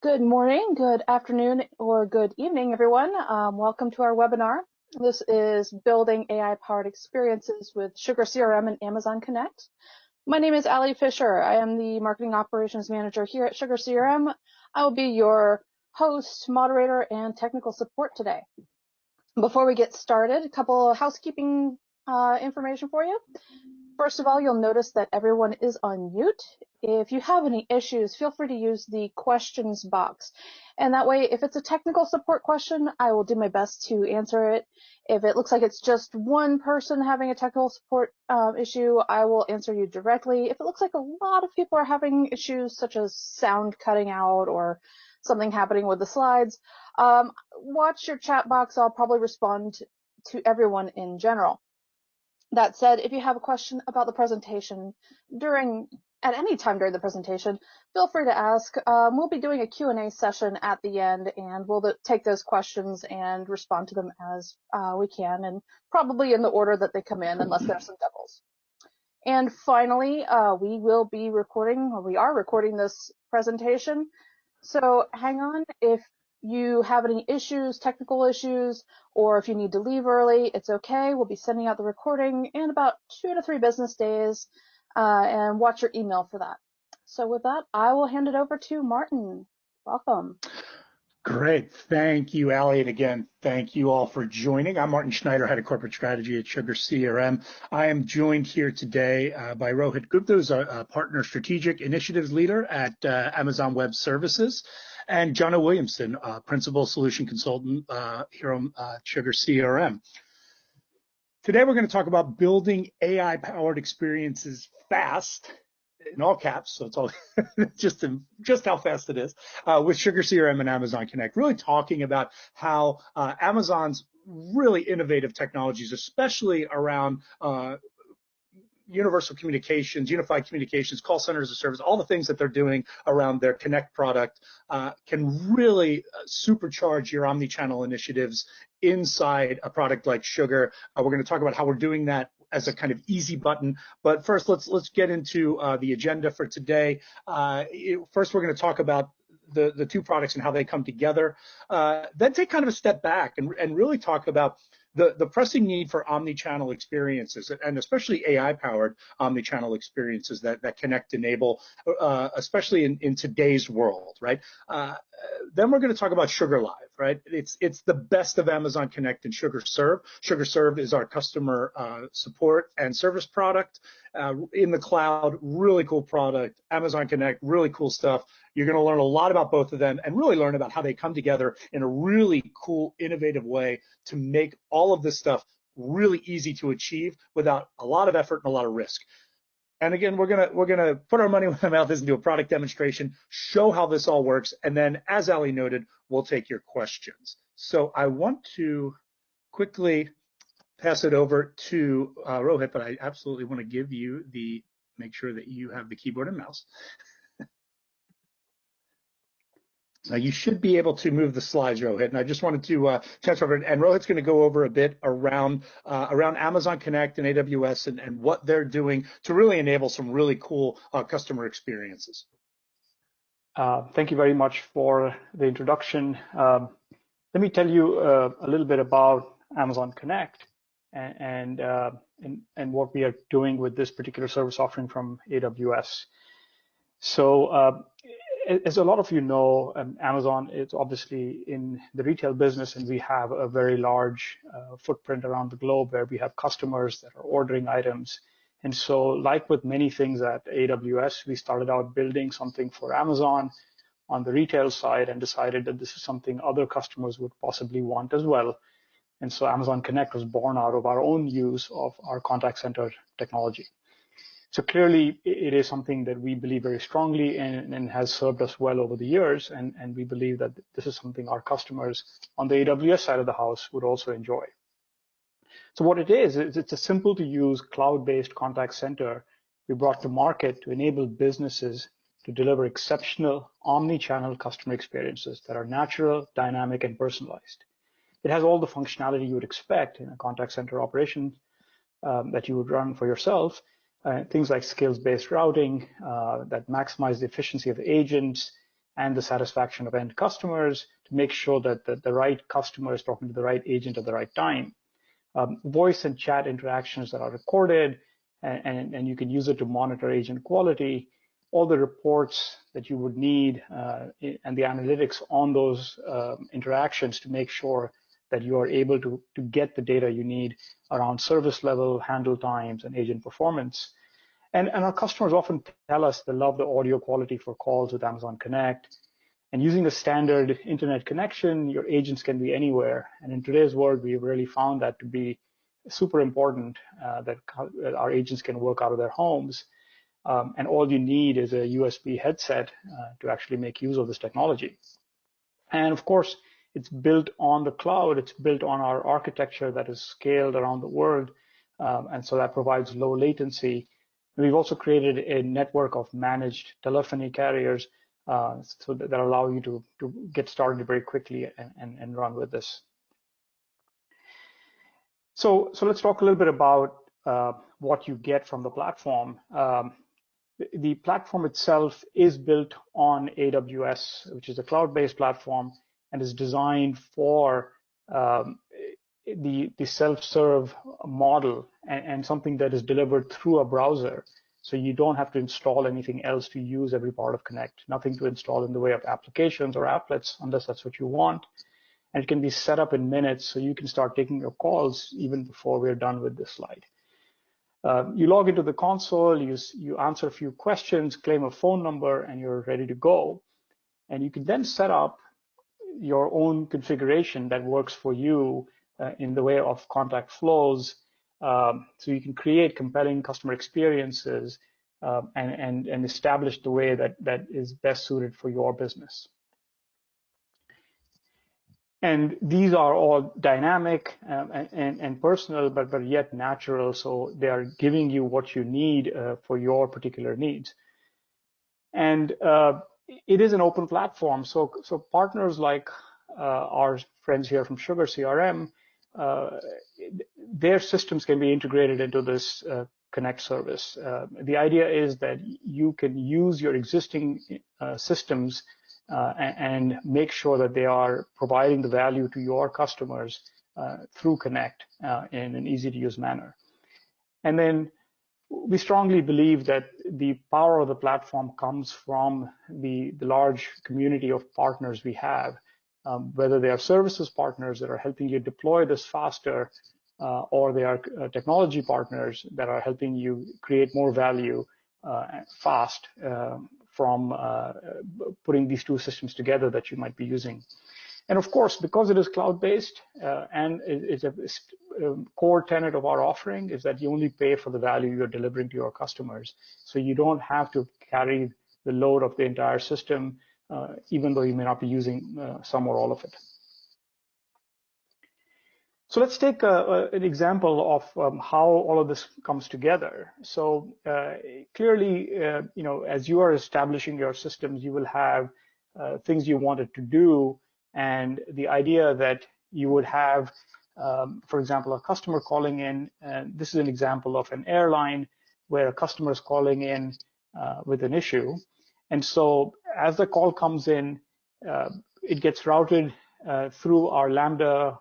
Good morning, good afternoon, or good evening, everyone. Welcome to our webinar. This is Building AI-Powered Experiences with SugarCRM and Amazon Connect. My name is Ali Fisher. I am the Marketing Operations Manager here at SugarCRM. I will be your host, moderator, and technical support today. Before we get started, a couple of housekeeping information for you. First of all, you'll notice that everyone is on mute. If you have any issues, feel free to use the questions box. And that way, if it's a technical support question, I will do my best to answer it. If it looks like it's just one person having a technical support issue, I will answer you directly. If it looks like a lot of people are having issues such as sound cutting out or something happening with the slides, watch your chat box. I'll probably respond to everyone in general. That said, if you have a question about the presentation at any time during the presentation, feel free to ask. We'll be doing a Q&A session at the end, and we'll take those questions and respond to them as we can, and probably in the order that they come in, unless there's some doubles. And finally, we are recording this presentation, so hang on. If you have any issues, technical issues, or if you need to leave early, it's okay. We'll be sending out the recording in about 2 to 3 business days, and watch your email for that. So with that, I will hand it over to Martin. Welcome. Great. Thank you, Ali. And again, thank you all for joining. I'm Martin Schneider, Head of Corporate Strategy at SugarCRM. I am joined here today by Rohit Gupta, who's a Partner Strategic Initiatives Leader at Amazon Web Services, and Jonna Williamson, Principal Solution Consultant here on SugarCRM. Today, we're going to talk about building AI-powered experiences fast, in all caps, so it's all just how fast it is, with SugarCRM and Amazon Connect, really talking about how Amazon's really innovative technologies, especially around universal communications, unified communications, call centers as a service, all the things that they're doing around their Connect product can really supercharge your omnichannel initiatives inside a product like Sugar. We're going to talk about how we're doing that as a kind of easy button. But first, let's get into the agenda for today. First, we're going to talk about the two products and how they come together. Then take kind of a step back and really talk about the pressing need for omnichannel experiences, and especially AI-powered omnichannel experiences that Connect enable, especially in today's world, right? Then we're going to talk about SugarLive, right? It's the best of Amazon Connect and SugarServe. SugarServe is our customer support and service product in the cloud. Really cool product. Amazon Connect, really cool stuff. You're going to learn a lot about both of them and really learn about how they come together in a really cool, innovative way to make all of this stuff really easy to achieve without a lot of effort and a lot of risk. And again, we're gonna put our money where our mouth is and do a product demonstration, show how this all works, and then, as Ali noted, we'll take your questions. So I want to quickly pass it over to Rohit, but I absolutely want to make sure that you have the keyboard and mouse. Now you should be able to move the slides, Rohit, and I just wanted to transfer over. And Rohit's going to go over a bit around Amazon Connect and AWS and what they're doing to really enable some really cool customer experiences. Thank you very much for the introduction. Let me tell you a little bit about Amazon Connect and what we are doing with this particular service offering from AWS. So, as a lot of you know, Amazon is obviously in the retail business, and we have a very large footprint around the globe where we have customers that are ordering items. And so, like with many things at AWS, we started out building something for Amazon on the retail side and decided that this is something other customers would possibly want as well. And so Amazon Connect was born out of our own use of our contact center technology. So clearly, it is something that we believe very strongly and has served us well over the years, and we believe that this is something our customers on the AWS side of the house would also enjoy. So what it is it's a simple-to-use cloud-based contact center we brought to market to enable businesses to deliver exceptional omni-channel customer experiences that are natural, dynamic, and personalized. It has all the functionality you would expect in a contact center operation that you would run for yourself. Things like skills-based routing that maximize the efficiency of the agents, and the satisfaction of end customers to make sure that the right customer is talking to the right agent at the right time. Voice and chat interactions that are recorded, and you can use it to monitor agent quality, all the reports that you would need, and the analytics on those interactions to make sure that you are able to get the data you need around service level, handle times, and agent performance. And our customers often tell us they love the audio quality for calls with Amazon Connect. And using a standard internet connection, your agents can be anywhere. And in today's world, we've really found that to be super important, that our agents can work out of their homes. And all you need is a USB headset to actually make use of this technology. And of course, it's built on the cloud. It's built on our architecture that is scaled around the world. And so that provides low latency. We've also created a network of managed telephony carriers so that allow you to get started very quickly and run with this. So let's talk a little bit about what you get from the platform. The platform itself is built on AWS, which is a cloud-based platform, and is designed for the self-serve model and something that is delivered through a browser. So you don't have to install anything else to use every part of Connect, nothing to install in the way of applications or applets unless that's what you want. And it can be set up in minutes, so you can start taking your calls even before we're done with this slide. You log into the console, you answer a few questions, claim a phone number, and you're ready to go. And you can then set up your own configuration that works for you in the way of contact flows. So you can create compelling customer experiences and establish the way that is best suited for your business. And these are all dynamic and personal, but yet natural. So they are giving you what you need for your particular needs. And it is an open platform. So partners like our friends here from SugarCRM, their systems can be integrated into this Connect service. The idea is that you can use your existing systems and make sure that they are providing the value to your customers through Connect in an easy-to-use manner. And then we strongly believe that the power of the platform comes from the large community of partners we have, whether they are services partners that are helping you deploy this faster, or they are technology partners that are helping you create more value fast from putting these two systems together that you might be using. And of course, because it is cloud-based and it's a core tenet of our offering is that you only pay for the value you're delivering to your customers. So you don't have to carry the load of the entire system, even though you may not be using some or all of it. So let's take an example of how all of this comes together. So clearly, as you are establishing your systems, you will have things you wanted to do. And the idea that you would have, for example, a customer calling in, and this is an example of an airline where a customer is calling in with an issue. And so as the call comes in, it gets routed through our Lambda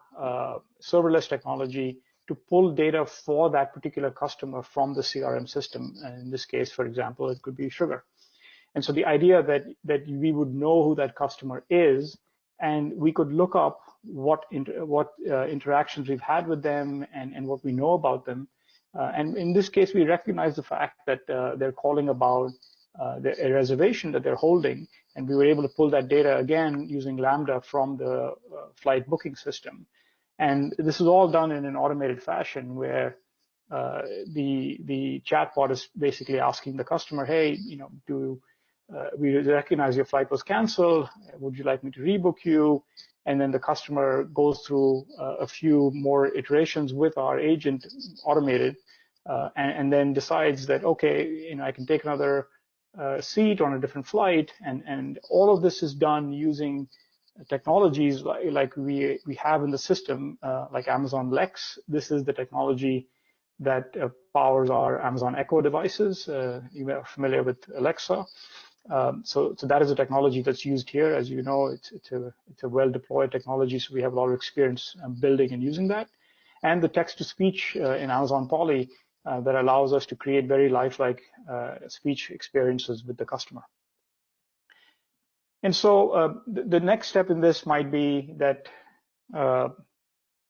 serverless technology to pull data for that particular customer from the CRM system. And in this case, for example, it could be Sugar. And so the idea that we would know who that customer is, and we could look up what interactions we've had with them and what we know about them. And in this case, we recognize the fact that they're calling about a reservation that they're holding, and we were able to pull that data again using Lambda from the flight booking system. And this is all done in an automated fashion where the chatbot is basically asking the customer, hey, we recognize your flight was canceled. Would you like me to rebook you? And then the customer goes through a few more iterations with our agent automated, and then decides that, okay, I can take another seat on a different flight. And all of this is done using technologies like we have in the system, like Amazon Lex. This is the technology that powers our Amazon Echo devices. You are familiar with Alexa. So that is a technology that's used here. As you know, it's a well-deployed technology, so we have a lot of experience building and using that. And the text-to-speech in Amazon Polly that allows us to create very lifelike speech experiences with the customer. And so the next step in this might be that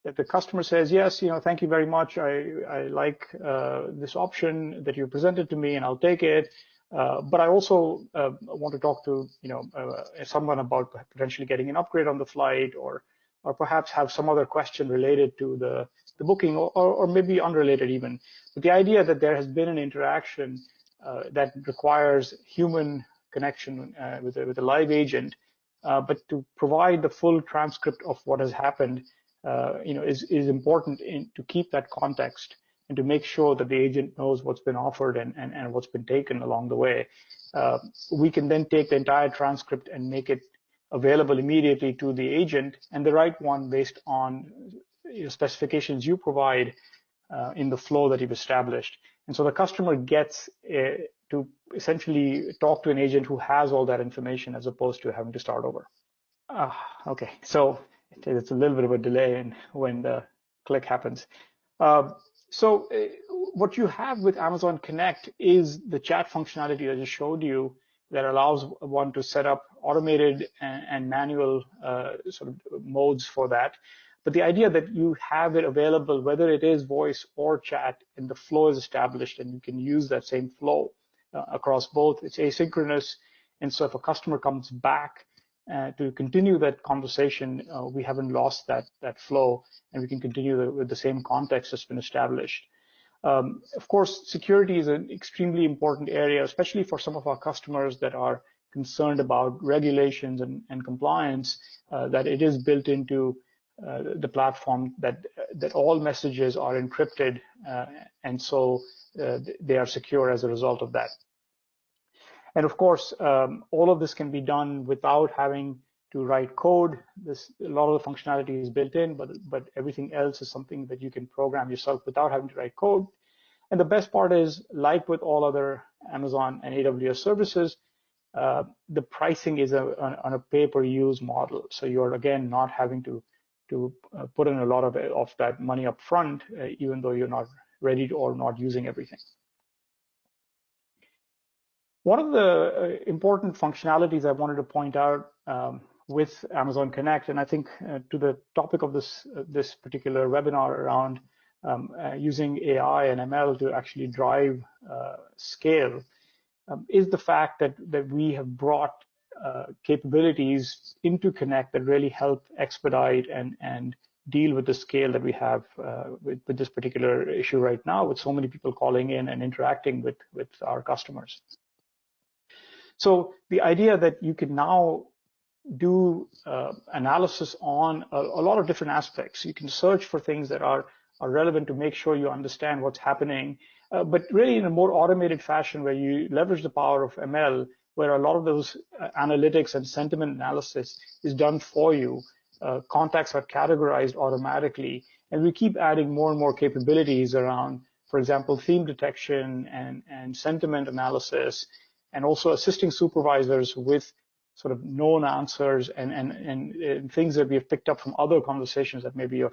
that the customer says, yes, thank you very much. I like this option that you presented to me, and I'll take it. But I also want to talk to someone about potentially getting an upgrade on the flight, or perhaps have some other question related to the booking, or maybe unrelated even. But the idea that there has been an interaction that requires human connection with a live agent, but to provide the full transcript of what has happened, is important to keep that context and to make sure that the agent knows what's been offered and what's been taken along the way. We can then take the entire transcript and make it available immediately to the agent, and the right one based on specifications you provide in the flow that you've established. And so the customer gets to essentially talk to an agent who has all that information, as opposed to having to start over. Okay, so it's a little bit of a delay when the click happens. So what you have with Amazon Connect is the chat functionality that I just showed you that allows one to set up automated and manual sort of modes for that. But the idea that you have it available, whether it is voice or chat, and the flow is established, and you can use that same flow across both. It's asynchronous, and so if a customer comes back to continue that conversation, we haven't lost that flow, and we can continue with the same context that's been established. Of course, security is an extremely important area, especially for some of our customers that are concerned about regulations and compliance, that it is built into the platform that all messages are encrypted, and so they are secure as a result of that. And of course, all of this can be done without having to write code. A lot of the functionality is built in, but everything else is something that you can program yourself without having to write code. And the best part is, like with all other Amazon and AWS services, the pricing is on a pay-per-use model. So you're, again, not having to put in a lot of that money up front, even though you're not ready to, or not using everything. One of the important functionalities I wanted to point out with Amazon Connect, and I think to the topic of this particular webinar around using AI and ML to actually drive scale, is the fact that we have brought capabilities into Connect that really help expedite and deal with the scale that we have with this particular issue right now, with so many people calling in and interacting with our customers. So the idea that you can now do analysis on a lot of different aspects. You can search for things that are relevant to make sure you understand what's happening, but really in a more automated fashion, where you leverage the power of ML, where a lot of those analytics and sentiment analysis is done for you. Contacts are categorized automatically, and we keep adding more and more capabilities around, for example, theme detection and sentiment analysis, and also assisting supervisors with sort of known answers and things that we have picked up from other conversations that may be of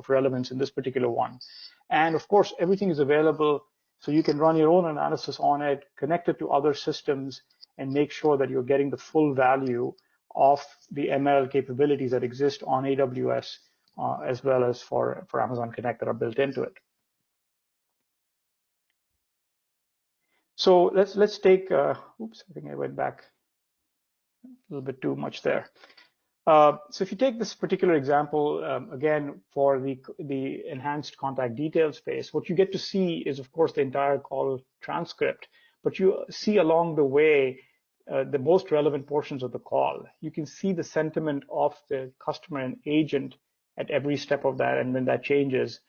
relevance in this particular one. And of course, everything is available, so you can run your own analysis on it, connect it to other systems, and make sure that you're getting the full value of the ML capabilities that exist on AWS, as well as for Amazon Connect that are built into it. So let's take, oops, I think I went back a little bit too much there. So if you take this particular example, again, for the enhanced contact details space, what you get to see is, of course, the entire call transcript, but you see along the way the most relevant portions of the call. You can see the sentiment of the customer and agent at every step of that, and when that changes,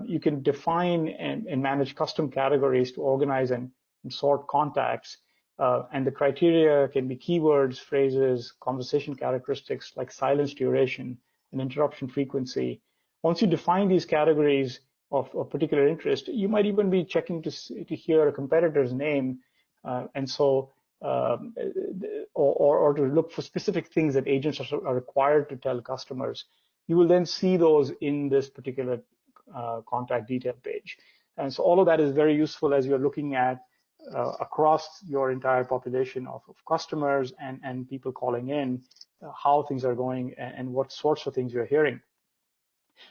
you can define and manage custom categories to organize and sort contacts, and the criteria can be keywords, phrases, conversation characteristics like silence duration and interruption frequency. Once you define these categories of particular interest, you might even be checking to hear a competitor's name, and so or to look for specific things that agents are required to tell customers, you will then see those in this particular contact detail page. And so all of that is very useful as you're looking at across your entire population of customers and people calling in, how things are going and what sorts of things you're hearing.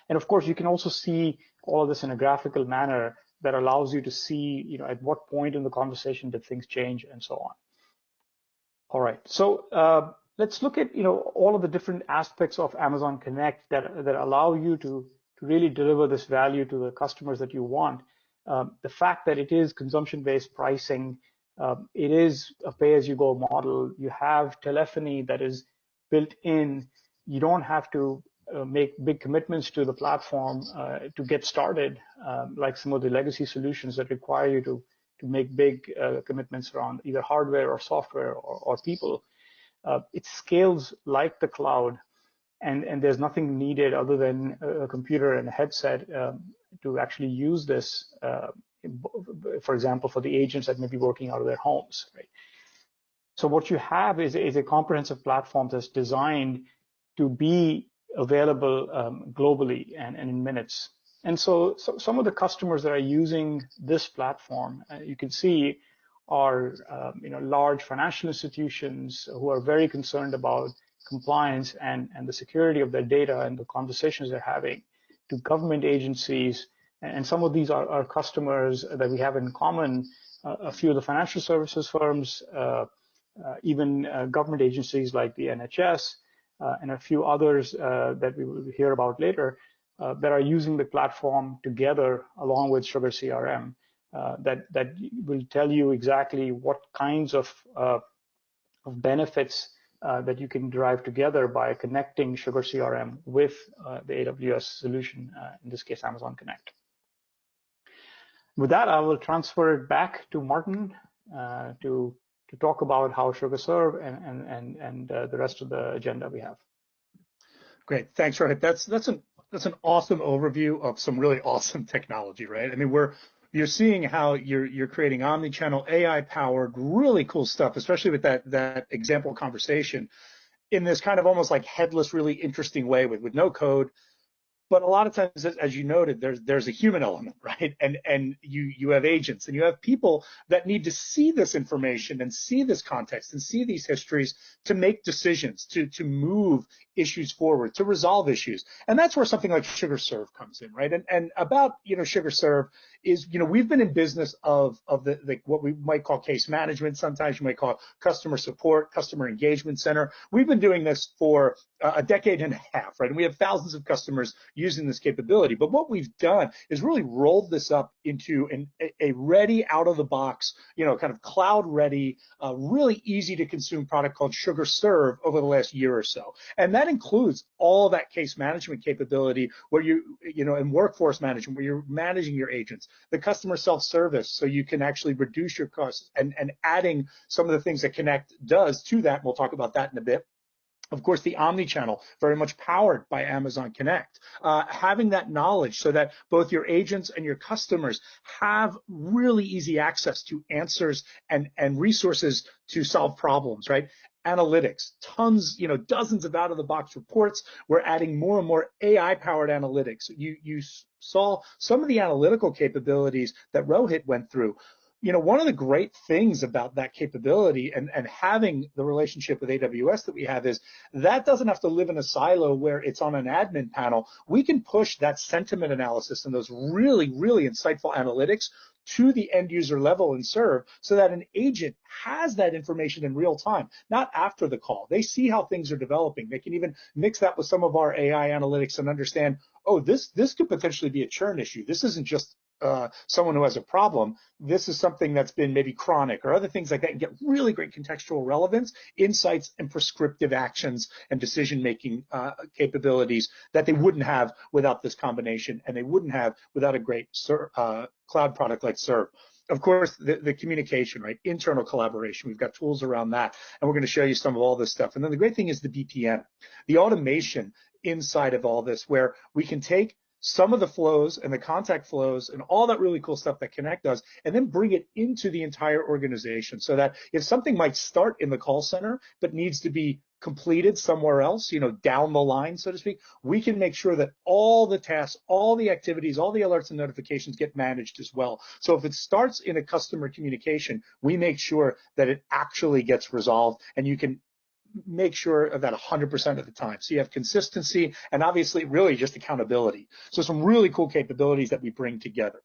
And of course, you can also see all of this in a graphical manner that allows you to see, at what point in the conversation did things change and so on. All right, so let's look at, all of the different aspects of Amazon Connect that allow you to really deliver this value to the customers that you want. The fact that it is consumption-based pricing, it is a pay-as-you-go model. You have telephony that is built in. You don't have to make big commitments to the platform to get started, like some of the legacy solutions that require you to make big commitments around either hardware or software or people. It scales like the cloud, and there's nothing needed other than a computer and a headset to actually use this, for example, for the agents that may be working out of their homes, right? So what you have is a comprehensive platform that's designed to be available globally and in minutes. And so some of the customers that are using this platform, you can see, are large financial institutions who are very concerned about compliance and the security of their data and the conversations they're having, to government agencies. And some of these are customers that we have in common, a few of the financial services firms, even government agencies like the NHS, and a few others that we will hear about later, that are using the platform together along with SugarCRM, that will tell you exactly what kinds of benefits that you can derive together by connecting SugarCRM with the AWS solution, in this case, Amazon Connect. With that, I will transfer it back to Martin to talk about how SugarServe and the rest of the agenda we have. Great, thanks, Rohit. That's an awesome overview of some really awesome technology, right? I mean, you're seeing how you're creating omnichannel, AI-powered, really cool stuff, especially with that example conversation, in this kind of almost like headless, really interesting way with no code. But a lot of times, as you noted, there's a human element, right? And you have agents and you have people that need to see this information and see this context and see these histories to make decisions, to move issues forward, to resolve issues. And that's where something like SugarServe comes in, right? And about, SugarServe is, we've been in business of the what we might call case management. Sometimes you might call it customer support, customer engagement center. We've been doing this for a decade and a half, right? And we have thousands of customers using this capability. But what we've done is really rolled this up into a ready, out-of-the-box, kind of cloud-ready, really easy-to-consume product called SugarServe over the last year or so. And that includes all that case management capability where and workforce management, where you're managing your agents, the customer self-service, so you can actually reduce your costs, and adding some of the things that Connect does to that. And we'll talk about that in a bit. Of course, the Omnichannel, very much powered by Amazon Connect. Having that knowledge so that both your agents and your customers have really easy access to answers and resources to solve problems, right? Analytics, tons, dozens of out-of-the-box reports. We're adding more and more AI-powered analytics. You saw some of the analytical capabilities that Rohit went through. One of the great things about that capability and having the relationship with AWS that we have is that doesn't have to live in a silo where it's on an admin panel. We can push that sentiment analysis and those really, really insightful analytics to the end user level and serve, so that an agent has that information in real time, not after the call. They see how things are developing. They can even mix that with some of our AI analytics and understand, oh, this could potentially be a churn issue. This isn't just someone who has a problem. This is something that's been maybe chronic or other things like that, and get really great contextual relevance, insights, and prescriptive actions and decision-making capabilities that they wouldn't have without this combination, and they wouldn't have without a great cloud product like Serve. Of course, the communication, right? Internal collaboration. We've got tools around that, and we're going to show you some of all this stuff. And then the great thing is the BPM, the automation inside of all this, where we can take some of the flows and the contact flows and all that really cool stuff that Connect does, and then bring it into the entire organization so that if something might start in the call center but needs to be completed somewhere else, down the line, so to speak, we can make sure that all the tasks, all the activities, all the alerts and notifications get managed as well. So if it starts in a customer communication, we make sure that it actually gets resolved, and you can make sure of that 100% of the time. So you have consistency and obviously really just accountability. So some really cool capabilities that we bring together.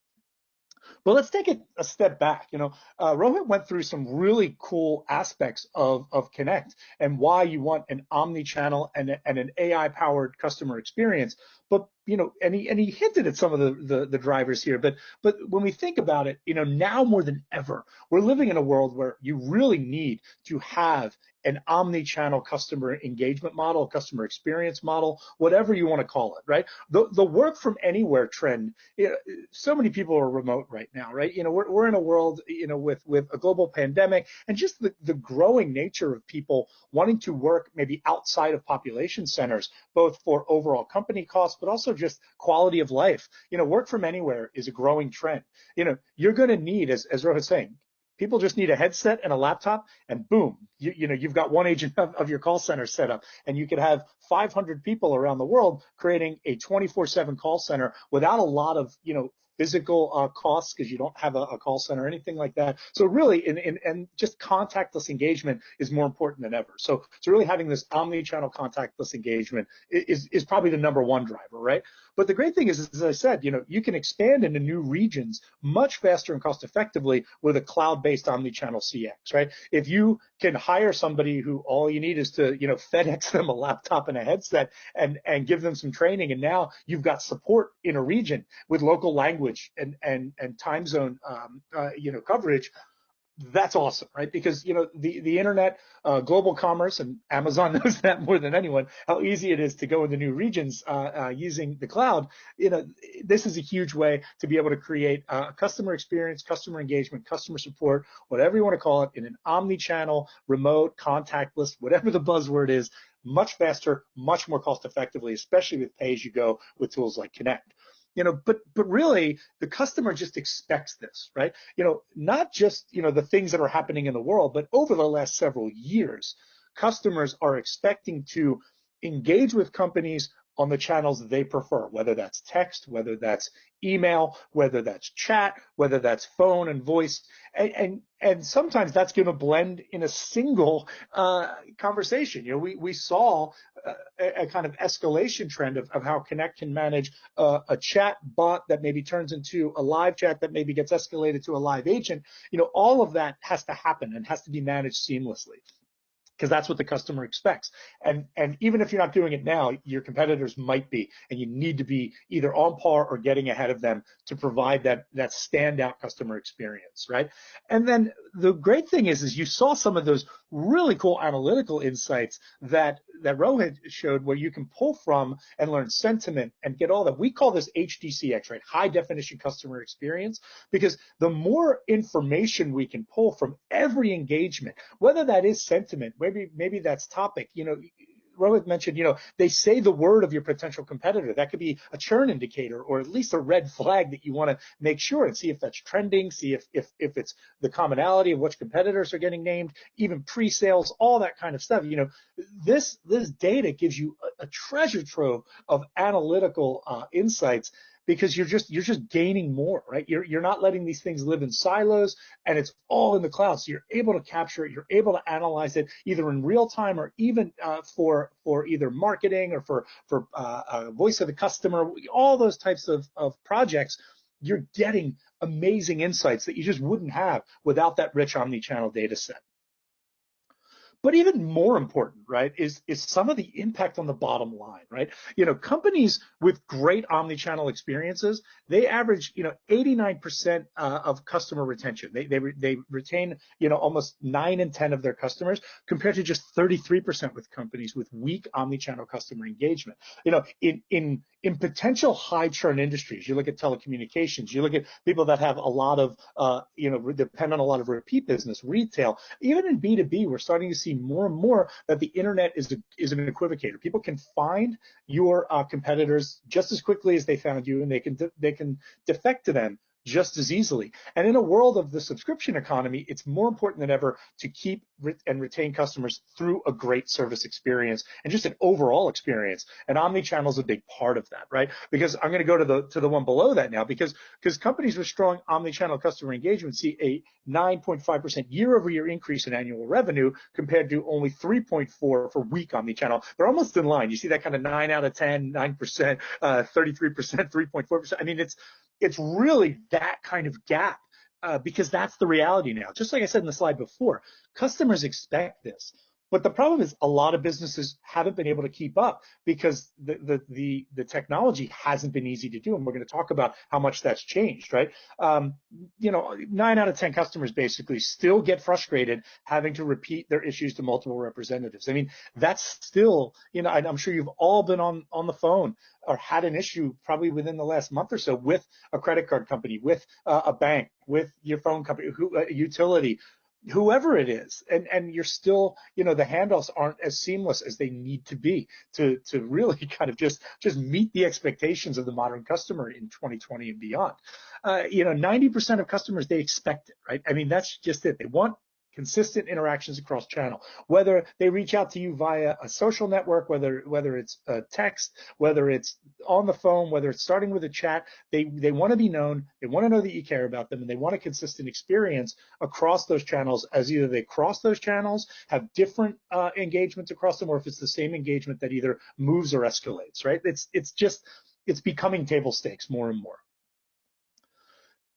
But let's take it a step back. Rohit went through some really cool aspects of Connect and why you want an omni-channel and an AI-powered customer experience. But and he hinted at some of the drivers here. But when we think about it, now more than ever, we're living in a world where you really need to have an omni-channel customer engagement model, customer experience model, whatever you want to call it, right? The work from anywhere trend, so many people are remote right now, right? We're in a world, with a global pandemic and just the growing nature of people wanting to work maybe outside of population centers, both for overall company costs, but also just quality of life. Work from anywhere is a growing trend. You're going to need, as Rohit's saying, people just need a headset and a laptop, and boom, you've got one agent of your call center set up, and you could have 500 people around the world creating a 24/7 call center without a lot of physical costs, because you don't have a call center or anything like that. So really, and just contactless engagement is more important than ever. So really having this omni-channel contactless engagement is probably the number one driver, right? But the great thing is, as I said, you can expand into new regions much faster and cost effectively with a cloud-based omni-channel CX, right? If you can hire somebody who all you need is to, FedEx them a laptop and a headset and give them some training, and now you've got support in a region with local language and time zone, coverage. That's awesome, right? Because the internet, global commerce, and Amazon knows that more than anyone, how easy it is to go into new regions using the cloud. This is a huge way to be able to create customer experience, customer engagement, customer support, whatever you want to call it, in an omni-channel, remote, contactless, whatever the buzzword is, much faster, much more cost effectively, especially with pay-as-you-go with tools like Connect. But really the customer just expects this, right? Not just, the things that are happening in the world, but over the last several years, customers are expecting to engage with companies on the channels that they prefer, whether that's text, whether that's email, whether that's chat, whether that's phone and voice. And sometimes that's going to blend in a single conversation. We saw a kind of escalation trend of how Connect can manage a chat bot that maybe turns into a live chat that maybe gets escalated to a live agent. All of that has to happen and has to be managed seamlessly, because that's what the customer expects. And even if you're not doing it now, your competitors might be, and you need to be either on par or getting ahead of them to provide that standout customer experience, right? And then the great thing is you saw some of those really cool analytical insights that Rohit showed, where you can pull from and learn sentiment and get all that. We call this HDCX, right? High definition customer experience, because the more information we can pull from every engagement, whether that is sentiment, maybe that's topic. Rohit mentioned, they say the word of your potential competitor. That could be a churn indicator, or at least a red flag that you want to make sure and see if that's trending, see if it's the commonality of which competitors are getting named, even pre-sales, all that kind of stuff. This data gives you a treasure trove of analytical insights, because you're just gaining more, right? You're not letting these things live in silos, and it's all in the cloud. So you're able to capture it, you're able to analyze it either in real time, or even for either marketing or for voice of the customer, all those types of projects. You're getting amazing insights that you just wouldn't have without that rich omni-channel data set. But even more important, right, is some of the impact on the bottom line, right? Companies with great omni-channel experiences, they average, 89% of customer retention. They retain, almost 9 in 10 of their customers, compared to just 33% with companies with weak omni-channel customer engagement. In potential high churn industries, you look at telecommunications, you look at people that have a lot of, depend on a lot of repeat business, retail, even in B2B, we're starting to see see more and more that the internet is an equivocator. People can find your competitors just as quickly as they found you, and they can defect to them just as easily. And in a world of the subscription economy, it's more important than ever to keep and retain customers through a great service experience and just an overall experience. And omnichannel is a big part of that, right? Because I'm going to go to the one below that now, because companies with strong omnichannel customer engagement see a 9.5% year-over-year increase in annual revenue compared to only 3.4% for weak omnichannel. They're almost in line. You see that kind of 9 out of 10, 9%, 33%, 3.4%. I mean, it's really that kind of gap, because that's the reality now. Just like I said in the slide before, customers expect this. But the problem is a lot of businesses haven't been able to keep up because the technology hasn't been easy to do. And we're going to talk about how much that's changed, right? 9 out of 10 customers basically still get frustrated having to repeat their issues to multiple representatives. I mean, that's still, I'm sure you've all been on the phone or had an issue probably within the last month or so with a credit card company, with a bank, with your phone company, a utility, whoever it is, and you're still, the handoffs aren't as seamless as they need to be to really kind of just meet the expectations of the modern customer in 2020 and beyond. 90% of customers, they expect it, right? I mean, that's just it. They want consistent interactions across channel, whether they reach out to you via a social network, whether it's a text, whether it's on the phone, whether it's starting with a chat. They want to be known, they want to know that you care about them, and they want a consistent experience across those channels, as either they cross those channels, have different engagements across them, or if it's the same engagement that either moves or escalates, right? It's becoming table stakes more and more.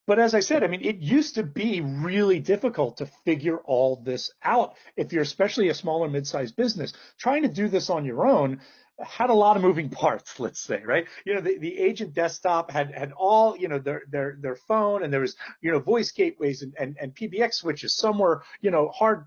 But as I said, I mean, it used to be really difficult to figure all this out. If you're especially a small or mid-sized business, trying to do this on your own had a lot of moving parts, let's say, right? The agent desktop had all, their phone, and there was, voice gateways and PBX switches. Some were, hard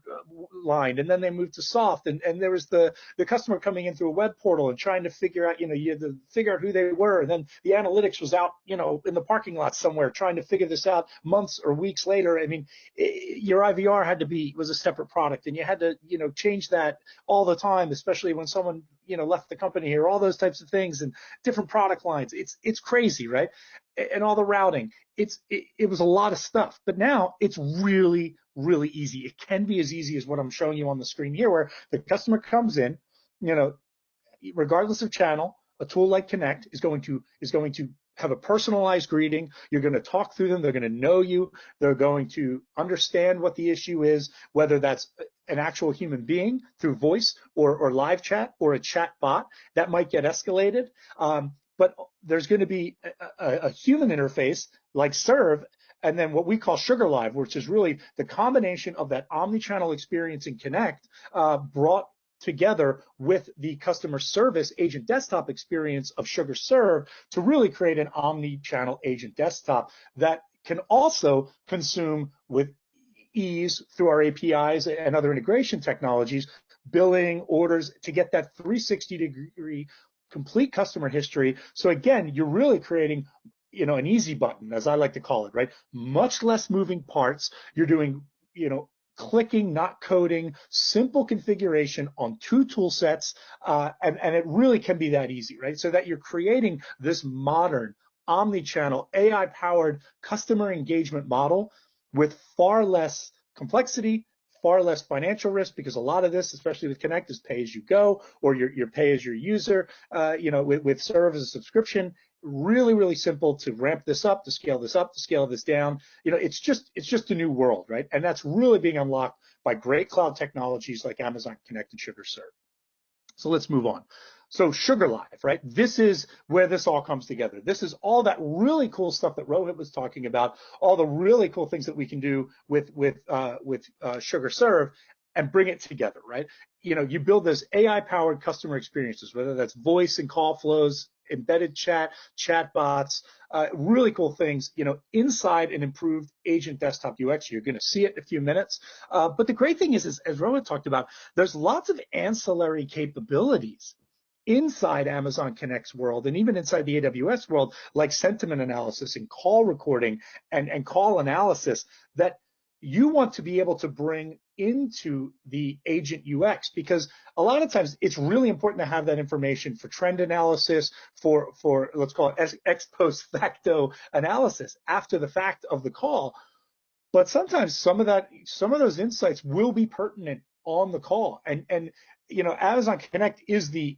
lined, and then they moved to soft, and there was the customer coming in through a web portal and trying to figure out, you had to figure out who they were, and then the analytics was out, in the parking lot somewhere trying to figure this out months or weeks later. I mean, your IVR was a separate product, and you had to, change that all the time, especially when someone, left the company here, all those types of things, and different product lines. It's crazy, right? And all the routing. It was a lot of stuff, but now it's really, really easy. It can be as easy as what I'm showing you on the screen here, where the customer comes in, regardless of channel, a tool like Connect is going to have a personalized greeting. You're going to talk through them. They're going to know you. They're going to understand what the issue is, whether that's an actual human being through voice or live chat or a chat bot that might get escalated. But there's going to be a human interface like Serve, and then what we call SugarLive, which is really the combination of that omnichannel experience in Connect brought together with the customer service agent desktop experience of SugarServe to really create an omni-channel agent desktop that can also consume with ease through our APIs and other integration technologies, billing, orders, to get that 360-degree complete customer history. So again, you're really creating, an easy button, as I like to call it, right? Much less moving parts. You're doing, clicking, not coding, simple configuration on 2 tool sets, and it really can be that easy, right? So that you're creating this modern, omni-channel, AI-powered customer engagement model with far less complexity, far less financial risk, because a lot of this, especially with Connect, is pay as you go, or your pay as your user, with Serve as a subscription. Really, really simple to ramp this up, to scale this up, to scale this down. It's just a new world, right? And that's really being unlocked by great cloud technologies like Amazon Connect and SugarServe. So let's move on. So SugarLive, right? This is where this all comes together. This is all that really cool stuff that Rohit was talking about, all the really cool things that we can do with SugarServe, and bring it together, right? You build this AI-powered customer experiences, whether that's voice and call flows, embedded chat bots, really cool things, inside an improved agent desktop UX. You're going to see it in a few minutes. But the great thing is, as Rohit talked about, there's lots of ancillary capabilities inside Amazon Connect's world, and even inside the AWS world, like sentiment analysis and call recording and call analysis, that you want to be able to bring into the agent UX, because a lot of times it's really important to have that information for trend analysis, for let's call it ex post facto analysis after the fact of the call. But sometimes some of those insights will be pertinent on the call. And Amazon Connect is the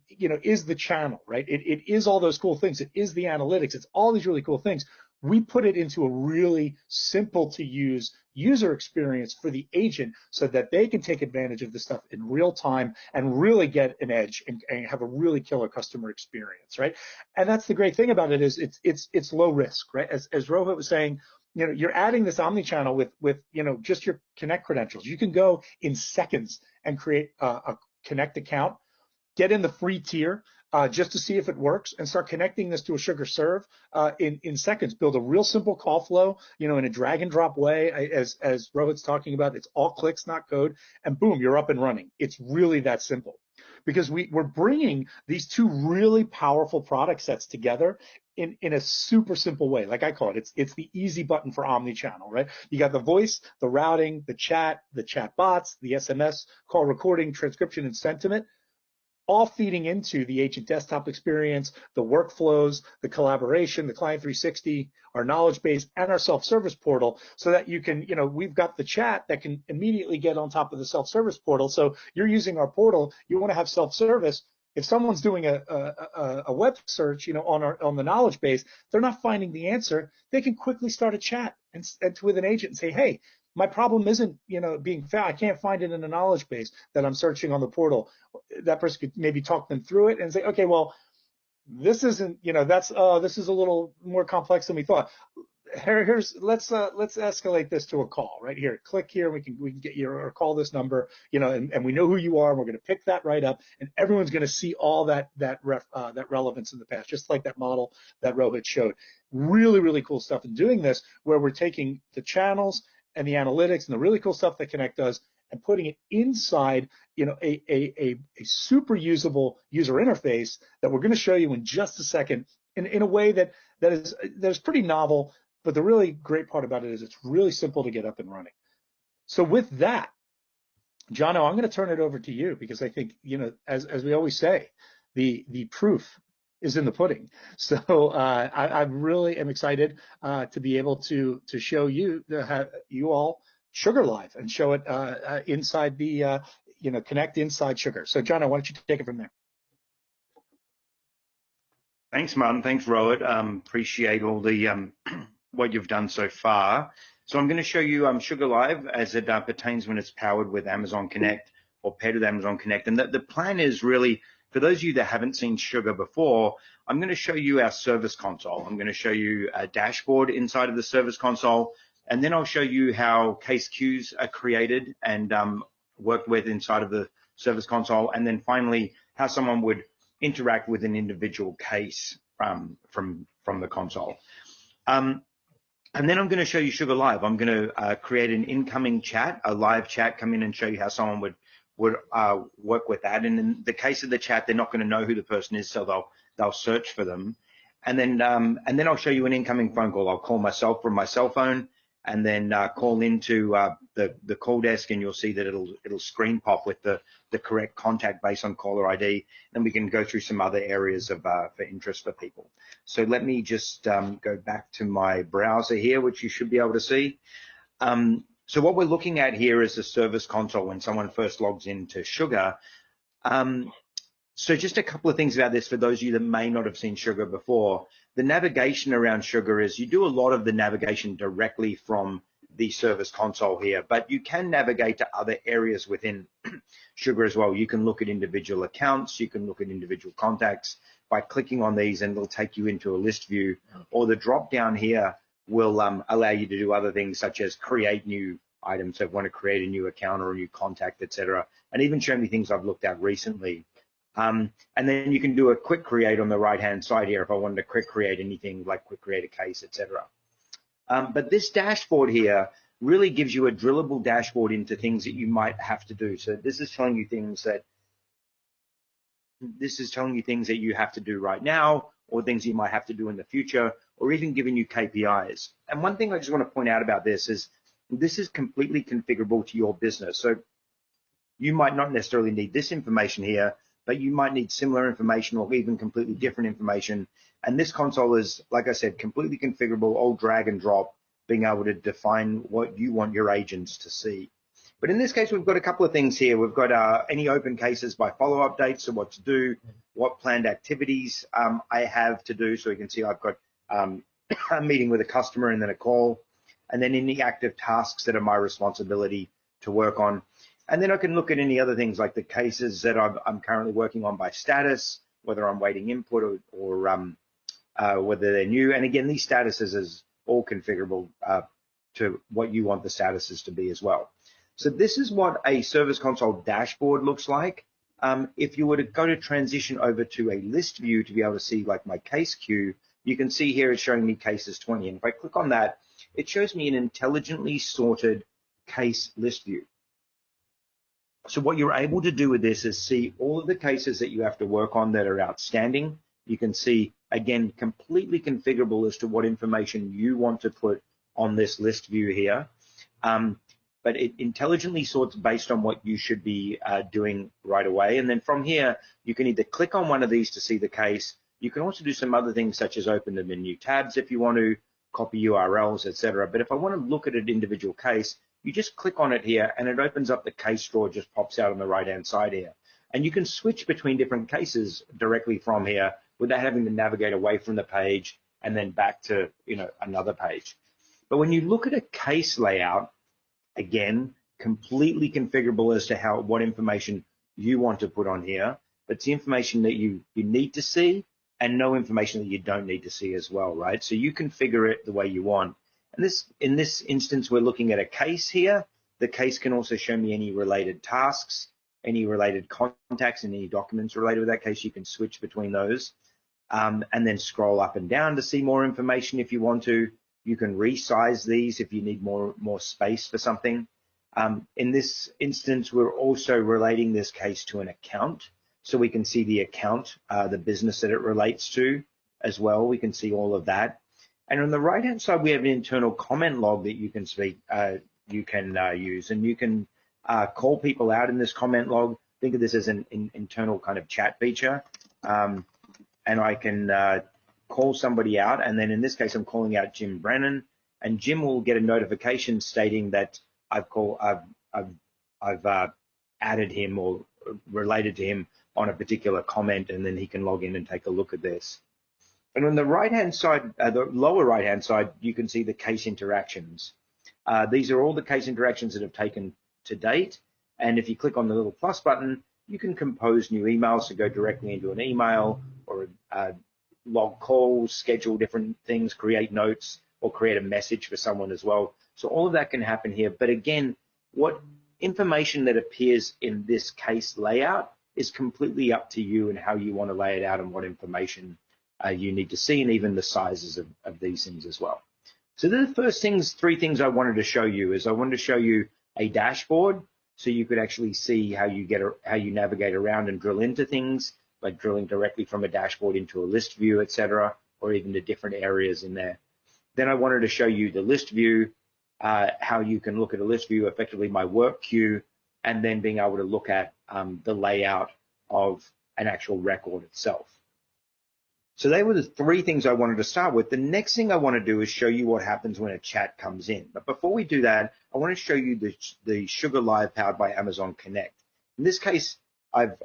channel, right? It is all those cool things. It is the analytics. It's all these really cool things. We put it into a really simple to use user experience for the agent so that they can take advantage of this stuff in real time and really get an edge and have a really killer customer experience, right? And that's the great thing about it, is it's low risk, right? As Rohit was saying, you're adding this omnichannel with just your Connect credentials. You can go in seconds and create a Connect account, get in the free tier just to see if it works, and start connecting this to a SugarServe in seconds. Build a real simple call flow, in a drag and drop way, as Rohit's talking about. It's all clicks, not code, and boom, you're up and running. It's really that simple, because we're bringing these two really powerful product sets together in a super simple way. Like I call it, it's the easy button for omnichannel, right? You got the voice, the routing, the chat bots, the SMS, call recording, transcription, and sentiment, all feeding into the agent desktop experience, the workflows, the collaboration, the Client 360, our knowledge base, and our self-service portal, so that you can, we've got the chat that can immediately get on top of the self-service portal. So you're using our portal, you want to have self-service. If someone's doing a web search, on the knowledge base, they're not finding the answer, they can quickly start a chat and with an agent and say, hey, my problem isn't, being found. I can't find it in a knowledge base that I'm searching on the portal. That person could maybe talk them through it and say, okay, well, this isn't, this is a little more complex than we thought. Let's escalate this to a call right here. Click here. We can get you, or call this number, and we know who you are. And we're going to pick that right up, and everyone's going to see all that relevance in the past, just like that model that Rohit showed. Really, really cool stuff in doing this, where we're taking the channels and the analytics and the really cool stuff that Connect does and putting it inside, a super usable user interface that we're going to show you in just a second in a way that is pretty novel. But the really great part about it is it's really simple to get up and running. So with that, Jono, I'm going to turn it over to you, because I think, as we always say, the proof is in the pudding. So I really am excited to be able to show you all SugarLive and show it inside the Connect inside Sugar. So Jono, why don't you take it from there? Thanks, Martin. Thanks, Rohit. Appreciate all the what you've done so far. So I'm going to show you SugarLive as it pertains when it's powered with Amazon Connect or paired with Amazon Connect. And the plan is really, for those of you that haven't seen Sugar before, I'm going to show you our service console. I'm going to show you a dashboard inside of the service console, and then I'll show you how case queues are created and worked with inside of the service console, and then finally how someone would interact with an individual case from the console. And then I'm going to show you SugarLive. I'm going to create an incoming chat, a live chat, come in and show you how someone would work with that. And in the case of the chat, they're not going to know who the person is, so they'll search for them. And then I'll show you an incoming phone call. I'll call myself from my cell phone, and then call into the call desk, and you'll see that it'll screen pop with the correct contact based on caller ID. Then we can go through some other areas of for interest for people. So let me just go back to my browser here, which you should be able to see. So what we're looking at here is the service console when someone first logs into Sugar. So just a couple of things about this for those of you that may not have seen Sugar before. The navigation around Sugar is you do a lot of the navigation directly from the service console here, but you can navigate to other areas within Sugar as well. You can look at individual accounts, you can look at individual contacts by clicking on these, and it'll take you into a list view, or the drop down here will allow you to do other things such as create new items. So if you want to create a new account or a new contact, etc., and even show me things I've looked at recently. And then you can do a quick create on the right-hand side here if I wanted to quick create anything, like quick create a case, etc. But this dashboard here really gives you a drillable dashboard into things that you might have to do. So this is telling you things that you have to do right now, or things you might have to do in the future, or even giving you KPIs. And one thing I just want to point out about this is completely configurable to your business. So You might not necessarily need this information here, but you might need similar information or even completely different information. And this console is, like I said, completely configurable, all drag and drop, being able to define what you want your agents to see. But in this case, we've got a couple of things here. We've got any open cases by follow updates, so what to do, what planned activities I have to do. So you can see I've got a meeting with a customer and then a call, and then any active tasks that are my responsibility to work on. And then I can look at any other things like the cases that I'm currently working on by status, whether I'm waiting input or whether they're new. And again, these statuses is all configurable to what you want the statuses to be as well. So this is what a Service Console dashboard looks like. If you were to go to transition over to a list view to be able to see like my case queue, you can see here it's showing me cases 20. And if I click on that, it shows me an intelligently sorted case list view. So what you're able to do with this is see all of the cases that you have to work on that are outstanding. You can see, again, completely configurable as to what information you want to put on this list view here. But it intelligently sorts based on what you should be doing right away. And then from here, you can either click on one of these to see the case. You can also do some other things such as open them in new tabs if you want to, copy URLs, etc. But if I want to look at an individual case, you just click on it here and it opens up the case drawer, just pops out on the right-hand side here. And you can switch between different cases directly from here without having to navigate away from the page and then back to another page. But when you look at a case layout, again, completely configurable as to what information you want to put on here, but it's the information that you need to see and no information that you don't need to see as well, right? So you configure it the way you want. And in this instance, we're looking at a case here. The case can also show me any related tasks, any related contacts, and any documents related with that case. You can switch between those and then scroll up and down to see more information if you want to. You can resize these if you need more space for something. In this instance, we're also relating this case to an account. So we can see the account, the business that it relates to as well. We can see all of that. And on the right-hand side, we have an internal comment log that you can use, and you can call people out in this comment log. Think of this as an internal kind of chat feature. And I can call somebody out, and then in this case, I'm calling out Jim Brennan, and Jim will get a notification stating that I've added him or related to him on a particular comment, and then he can log in and take a look at this. And on the right-hand side, the lower right-hand side, you can see the case interactions. These are all the case interactions that have taken to date. And if you click on the little plus button, you can compose new emails to go directly into an email or log calls, schedule different things, create notes, or create a message for someone as well. So all of that can happen here. But again, what information that appears in this case layout is completely up to you and how you want to lay it out and what information you need to see, and even the sizes of these things as well. So the first three things I wanted to show you is I wanted to show you a dashboard so you could actually see how you navigate around and drill into things, like drilling directly from a dashboard into a list view, etc., or even the different areas in there. Then I wanted to show you the list view, how you can look at a list view, effectively my work queue, and then being able to look at the layout of an actual record itself. So they were the three things I wanted to start with. The next thing I want to do is show you what happens when a chat comes in. But before we do that, I want to show you the SugarLive powered by Amazon Connect. In this case, I've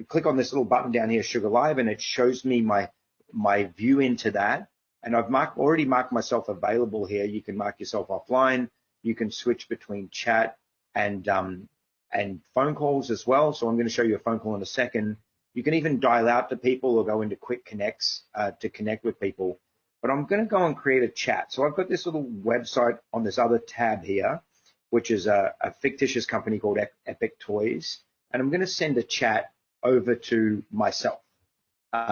click on this little button down here, SugarLive, and it shows me my view into that. And I've already marked myself available here. You can mark yourself offline. You can switch between chat and phone calls as well. So I'm going to show you a phone call in a second. You can even dial out to people or go into quick connects to connect with people. But I'm going to go and create a chat. So I've got this little website on this other tab here, which is a fictitious company called Epic Toys. And I'm going to send a chat over to myself.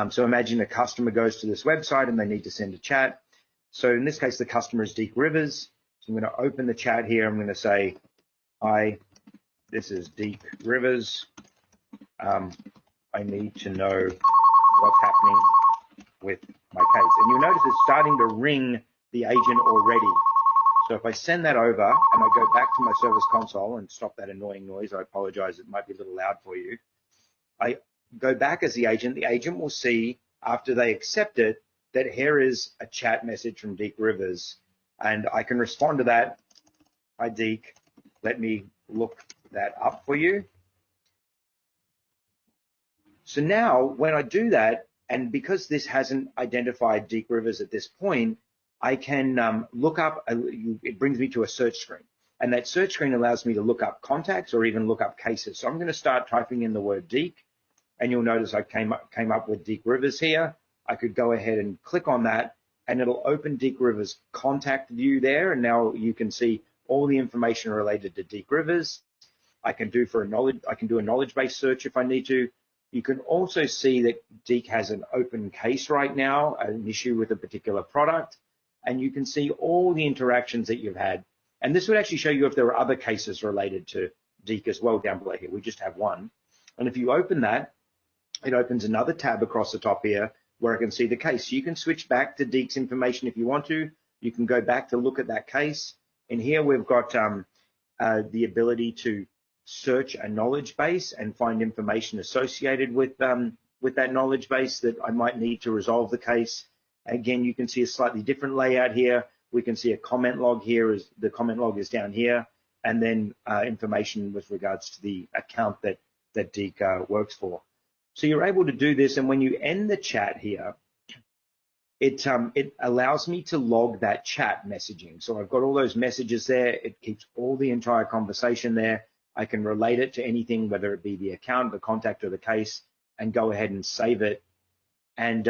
So imagine a customer goes to this website and they need to send a chat. So in this case, the customer is Deke Rivers. So I'm going to open the chat here. I'm going to say, hi, this is Deke Rivers. I need to know what's happening with my case. And you'll notice it's starting to ring the agent already. So if I send that over and I go back to my service console and stop that annoying noise, I apologize, it might be a little loud for you. I go back as the agent will see after they accept it that here is a chat message from Deke Rivers, and I can respond to that. Hi Deke, let me look that up for you. So now when I do that, and because this hasn't identified Deke Rivers at this point, I can look up, it brings me to a search screen. And that search screen allows me to look up contacts or even look up cases. So I'm going to start typing in the word Deke, and you'll notice I came up with Deke Rivers here. I could go ahead and click on that, and it'll open Deke Rivers contact view there. And now you can see all the information related to Deke Rivers. I can do a knowledge-based search if I need to. You can also see that Deke has an open case right now, an issue with a particular product, and you can see all the interactions that you've had. And this would actually show you if there are other cases related to Deke as well down below here. We just have one. And if you open that, it opens another tab across the top here where I can see the case. So you can switch back to Deke's information if you want to. You can go back to look at that case. And here we've got the ability to search a knowledge base and find information associated with that knowledge base that I might need to resolve the case. Again, you can see a slightly different layout here. We can see a comment log here, as the comment log is down here, and then information with regards to the account that Deke works for. So you're able to do this, and when you end the chat here, it allows me to log that chat messaging. So I've got all those messages there. It keeps all the entire conversation there. I can relate it to anything, whether it be the account, the contact, or the case, and go ahead and save it. And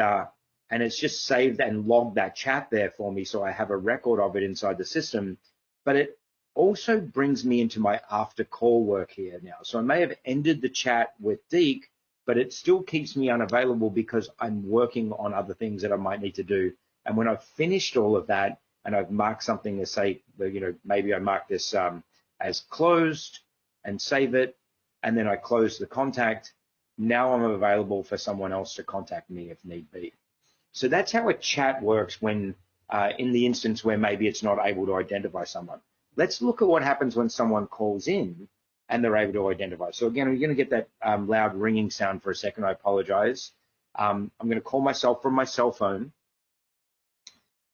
it's just saved and logged that chat there for me, so I have a record of it inside the system. But it also brings me into my after call work here now. So I may have ended the chat with Deke, but it still keeps me unavailable because I'm working on other things that I might need to do. And when I've finished all of that and I've marked something to say, maybe I mark this as closed and save it, and then I close the contact, now I'm available for someone else to contact me if need be. So that's how a chat works when in the instance where maybe it's not able to identify someone. Let's look at what happens when someone calls in and they're able to identify. So again, we're going to get that loud ringing sound for a second. I apologize. I'm going to call myself from my cell phone.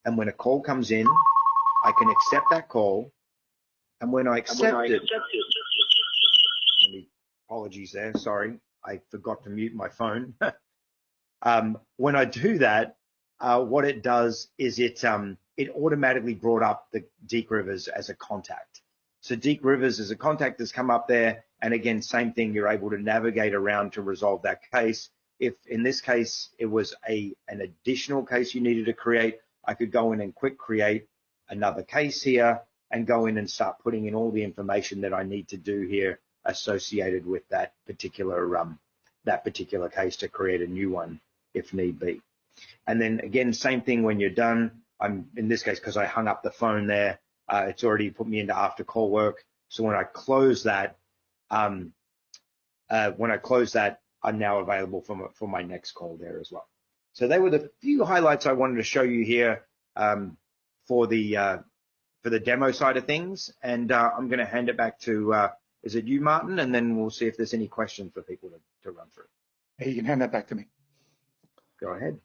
And when a call comes in, I can accept that call. And when I accept it, apologies there, sorry. I forgot to mute my phone. When I do that, what it does is it automatically brought up the Deke Rivers as a contact. So Deke Rivers as a contact has come up there, and again, same thing, you're able to navigate around to resolve that case. If in this case it was an additional case you needed to create, I could go in and quick create another case here and go in and start putting in all the information that I need to do here associated with that particular case to create a new one if need be. And then again, same thing when you're done. I'm in this case, because I hung up the phone there, it's already put me into after call work. So when I close that, I'm now available for my next call there as well. So they were the few highlights I wanted to show you here for the demo side of things. And I'm going to hand it back to is it you, Martin? And then we'll see if there's any questions for people to run through. Hey, you can hand that back to me. Go ahead.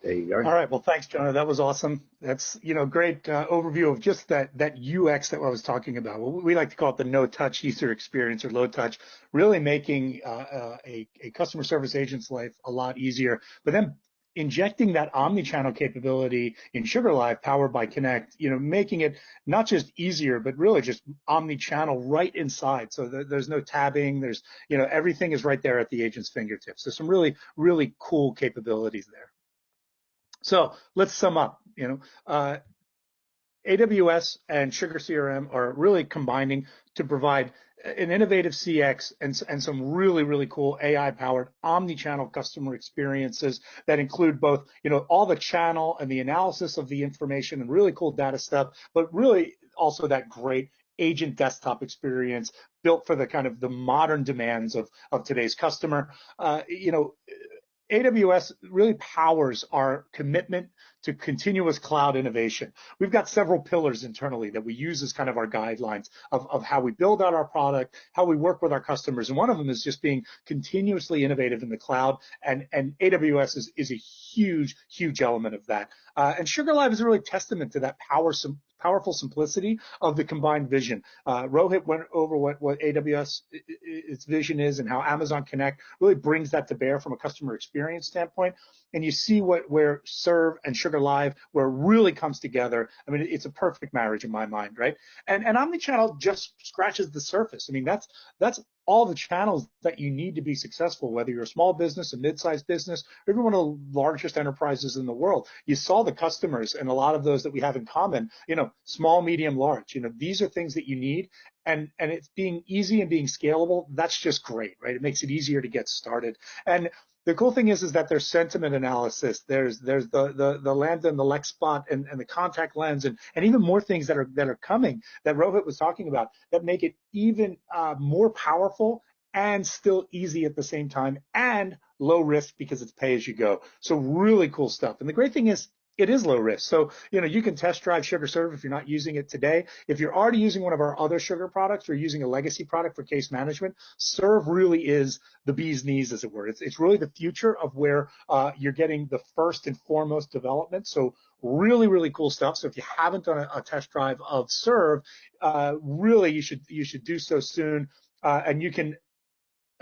There you go. All right. Well, thanks, Jonah. That was awesome. That's, great overview of just that UX that I was talking about. We like to call it the no-touch user experience or low touch, really making a customer service agent's life a lot easier. But then injecting that omni-channel capability in SugarLive powered by Connect, making it not just easier, but really just omni-channel right inside. So there's no tabbing. There's, everything is right there at the agent's fingertips. So some really, really cool capabilities there. So let's sum up. AWS and SugarCRM are really combining to provide an innovative CX and some really, really cool AI-powered omni-channel customer experiences that include both, all the channel and the analysis of the information and really cool data stuff, but really also that great agent desktop experience built for the kind of the modern demands of today's customer. AWS really powers our commitment to continuous cloud innovation. We've got several pillars internally that we use as kind of our guidelines of how we build out our product, how we work with our customers. And one of them is just being continuously innovative in the cloud. And AWS is a huge element of that. And SugarLive is really testament to that powerful simplicity of the combined vision. Rohit went over what AWS its vision is and how Amazon Connect really brings that to bear from a customer experience standpoint. And you see where Serve and SugarLive, where it really comes together. I mean, it's a perfect marriage in my mind, right? And Omnichannel just scratches the surface. I mean, that's all the channels that you need to be successful, whether you're a small business, a mid-sized business, or even one of the largest enterprises in the world. You saw the customers and a lot of those that we have in common, small, medium, large. These are things that you need. And it's being easy and being scalable. That's just great, right? It makes it easier to get started. And the cool thing is that there's sentiment analysis. There's the Lambda and the Lexbot and the contact lens and even more things that are coming that Rohit was talking about that make it even more powerful and still easy at the same time and low risk because it's pay as you go. So really cool stuff. And the great thing is it is low risk. So, you can test drive SugarServe if you're not using it today. If you're already using one of our other Sugar products or using a legacy product for case management, Serve really is the bee's knees, as it were. It's really the future of where you're getting the first and foremost development. So really cool stuff. So if you haven't done a test drive of Serve, really you should do so soon. And you can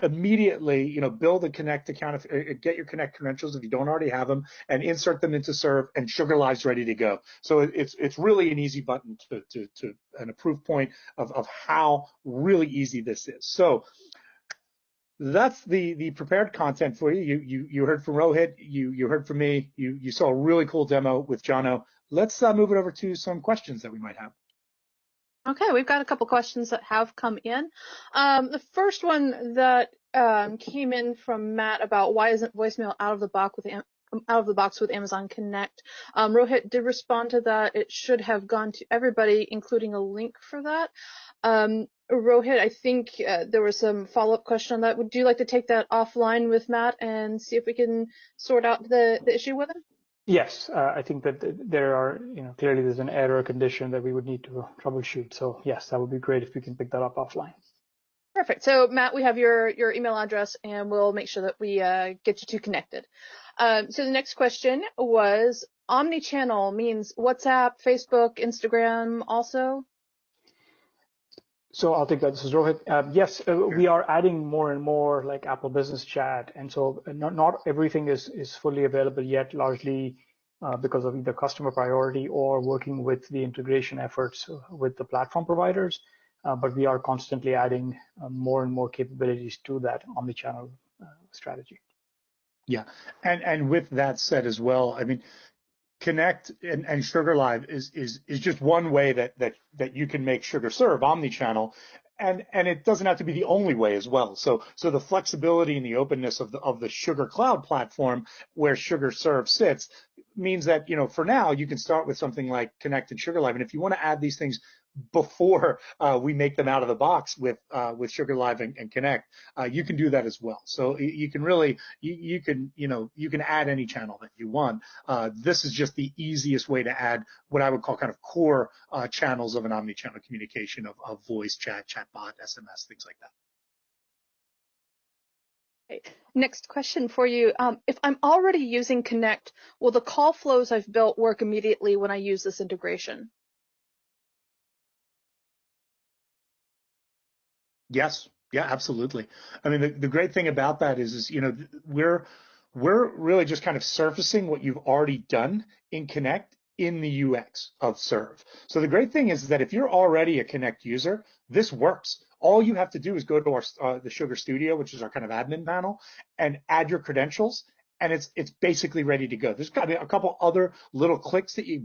immediately, build a Connect account, get your Connect credentials if you don't already have them, and insert them into Serve, and SugarLive's ready to go. So it's really an easy button and a proof point of how really easy this is. So that's the prepared content for you. You heard from Rohit, you heard from me, you saw a really cool demo with Jono. Let's move it over to some questions that we might have. Okay, we've got a couple questions that have come in. The first one that came in from Matt about why isn't voicemail out of the box with Amazon Connect. Rohit did respond to that. It should have gone to everybody, including a link for that. Rohit, I think there was some follow-up question on that. Would you like to take that offline with Matt and see if we can sort out the issue with him? Yes, I think that there are, clearly there's an error condition that we would need to troubleshoot. So yes, that would be great if we can pick that up offline. Perfect. So Matt, we have your email address and we'll make sure that we get you two connected. So the next question was omnichannel means WhatsApp, Facebook, Instagram also? So I'll take that. This is Rohit. Yes, we are adding more and more like Apple Business Chat. And so not everything is fully available yet, largely because of either customer priority or working with the integration efforts with the platform providers. But we are constantly adding more and more capabilities to that omnichannel strategy. Yeah, and with that said as well, I mean, Connect and SugarLive is just one way that you can make SugarServe omnichannel, and it doesn't have to be the only way as well. So the flexibility and the openness of the Sugar Cloud platform where SugarServe sits means that for now you can start with something like Connect and SugarLive, and if you want to add these things before we make them out of the box with SugarLive and Connect, you can do that as well. So you can really you can add any channel that you want. This is just the easiest way to add what I would call kind of core channels of an omnichannel communication of voice, chat, chatbot, SMS, things like that. Okay. Next question for you. If I'm already using Connect, will the call flows I've built work immediately when I use this integration? Yes, yeah, absolutely. I mean, the great thing about that is we're really just kind of surfacing what you've already done in Connect in the UX of Serve. So the great thing is that if you're already a Connect user, this works. All you have to do is go to our the Sugar Studio, which is our kind of admin panel, and add your credentials, and it's basically ready to go. There's got to be a couple other little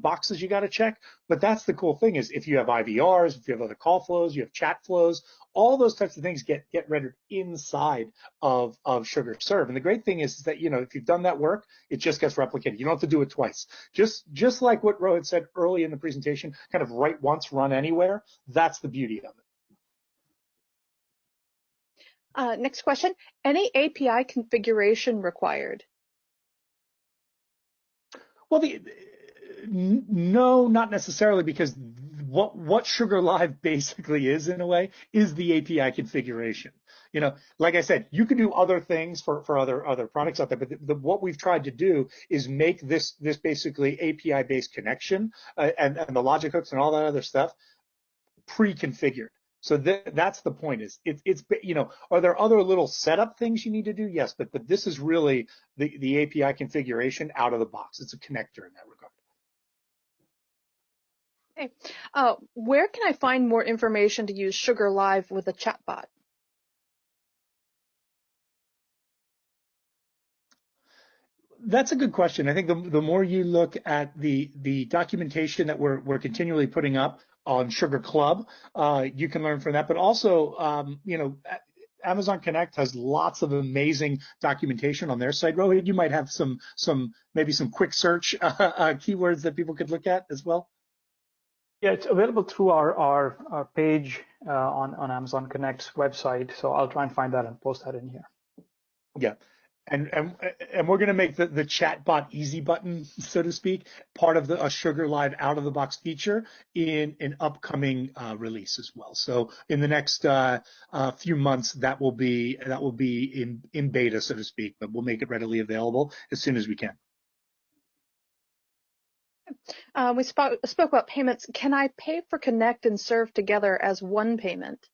boxes you got to check, but that's the cool thing is if you have IVRs, if you have other call flows, you have chat flows, all those types of things get rendered inside of SugarServe. And the great thing is that if you've done that work, it just gets replicated. You don't have to do it twice. Just like what Rohit said early in the presentation, kind of write once, run anywhere. That's the beauty of it. Next question, any API configuration required? Well, no, not necessarily, because what SugarLive basically is, in a way, is the API configuration. You know, like I said, you can do other things for other products out there, but what we've tried to do is make this basically API-based connection and the logic hooks and all that other stuff pre-configured. So that's the point. Is it's you know, are there other little setup things you need to do? Yes, but this is really the API configuration out of the box. It's a connector in that regard. Okay. Where can I find more information to use SugarLive with a chatbot? That's a good question. I think the more you look at the documentation that we're continually putting up on Sugar Club, you can learn from that. But also, you know, Amazon Connect has lots of amazing documentation on their site. Rohit, you might have maybe some quick search keywords that people could look at as well. Yeah, it's available through our page on Amazon Connect's website. So I'll try and find that and post that in here. Yeah. And we're going to make the chatbot easy button, so to speak, part of the SugarLive out of the box feature in an upcoming release as well. So in the next few months, that will be in beta, so to speak, but we'll make it readily available as soon as we can. We spoke about payments. Can I pay for Connect and Serve together as one payment?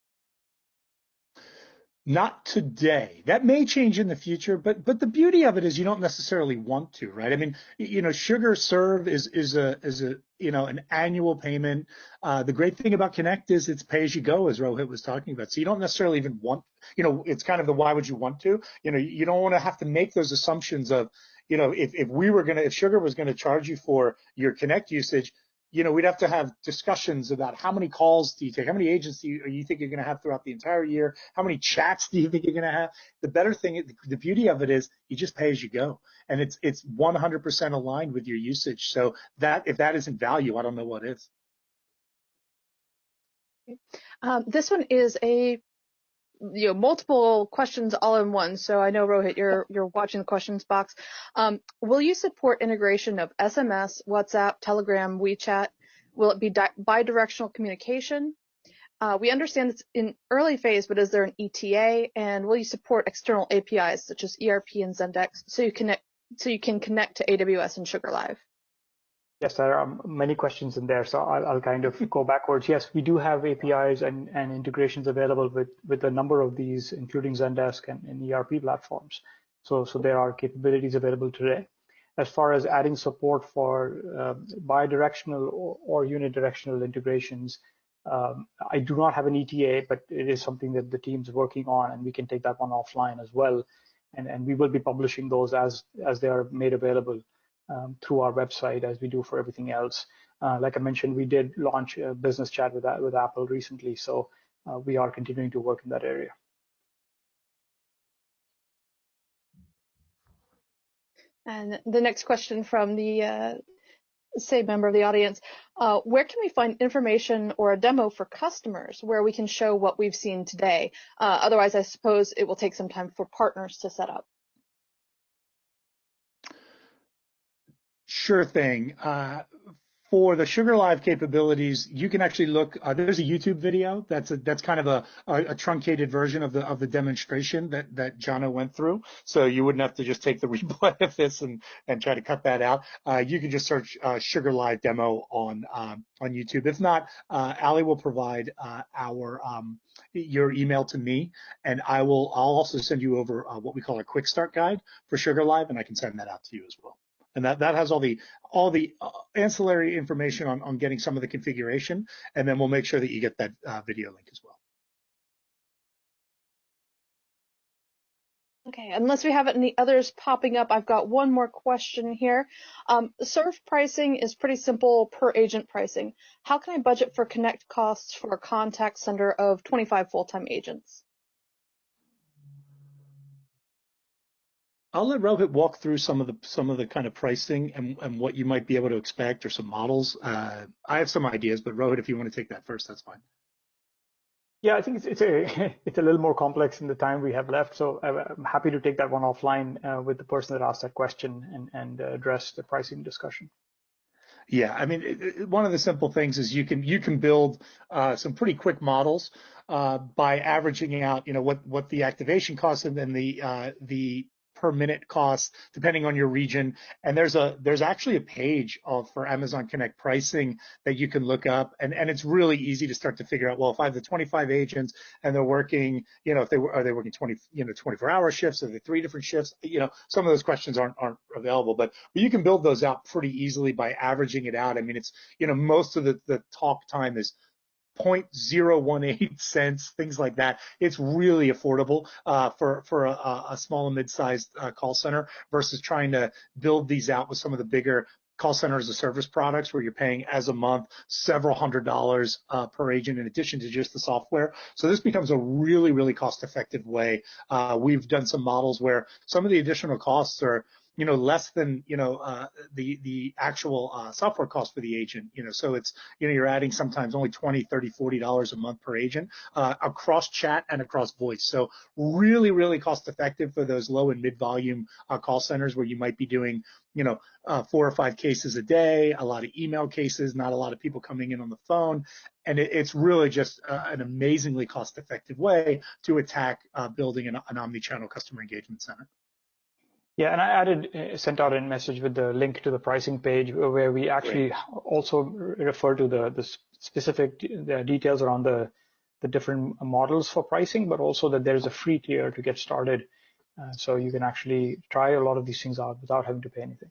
Not today. That may change in the future, but the beauty of it is you don't necessarily want to, right? I mean, you know, SugarServe is a you know, an annual payment. The great thing about Connect is it's pay as you go, as Rohit was talking about. So you don't necessarily even want, you know, it's kind of the why would you want to? You know, you don't want to have to make those assumptions of, you know, if Sugar was gonna charge you for your Connect usage, you know, we'd have to have discussions about how many calls do you take, how many agents do you think you're going to have throughout the entire year, how many chats do you think you're going to have. The better thing, the beauty of it is you just pay as you go, and it's 100% aligned with your usage. So that if that isn't value, I don't know what is. This one is multiple questions all in one. So I know, Rohit, you're watching the questions box. Will you support integration of SMS, WhatsApp, Telegram, WeChat? Will it be bi-directional communication? We understand it's in early phase, but is there an ETA? And will you support external APIs such as ERP and Zendesk so you can connect to AWS and SugarLive? Yes, there are many questions in there, so I'll kind of go backwards. Yes, we do have APIs and integrations available with a number of these, including Zendesk and ERP platforms. So there are capabilities available today. As far as adding support for bi-directional or unidirectional integrations, I do not have an ETA, but it is something that the team's working on, and we can take that one offline as well. And we will be publishing those as they are made available through our website, as we do for everything else. Like I mentioned, we did launch a business chat with Apple recently, so we are continuing to work in that area. And the next question from the same member of the audience, where can we find information or a demo for customers where we can show what we've seen today? Otherwise, I suppose it will take some time for partners to set up. Sure thing. For the SugarLive capabilities, you can actually look. There's a YouTube video that's kind of a truncated version of the demonstration that Jono went through. So you wouldn't have to just take the replay of this and try to cut that out. You can just search SugarLive demo on YouTube. If not, Ali will provide your email to me, and I'll also send you over what we call a quick start guide for SugarLive, and I can send that out to you as well. And that has all the ancillary information on getting some of the configuration, and then we'll make sure that you get that video link as well. Okay, unless we have any others popping up, I've got one more question here. Serve pricing is pretty simple per agent pricing. How can I budget for Connect costs for a contact center of 25 full-time agents? I'll let Rohit walk through some of the kind of pricing and what you might be able to expect, or some models. I have some ideas, but Rohit, if you want to take that first, that's fine. Yeah, I think it's a it's a little more complex in the time we have left. So I'm happy to take that one offline with the person that asked that question and address the pricing discussion. Yeah, I mean, one of the simple things is you can build some pretty quick models by averaging out, what the activation costs and then the per minute costs depending on your region. And there's actually a page for Amazon Connect pricing that you can look up, and it's really easy to start to figure out. Well, if I have the 25 agents and they're working, if are they working 24-hour shifts? Are they 3 different shifts? Some of those questions aren't available, but you can build those out pretty easily by averaging it out. I mean, it's most of the talk time is 0.018 cents, things like that. It's really affordable for a small and mid-sized call center versus trying to build these out with some of the bigger call center as a service products where you're paying as a month several $100s per agent in addition to just the software. So this becomes a really, really cost-effective way. We've done some models where some of the additional costs are less than, the actual software cost for the agent, so it's, you're adding sometimes only $20, $30, $40 a month per agent across chat and across voice. So really, really cost effective for those low and mid volume call centers where you might be doing, 4 or 5 cases a day, a lot of email cases, not a lot of people coming in on the phone. And it's really just an amazingly cost effective way to attack building an omnichannel customer engagement center. Yeah, and I sent out a message with the link to the pricing page where we actually also refer to the specific details around the different models for pricing, but also that there's a free tier to get started. So you can actually try a lot of these things out without having to pay anything.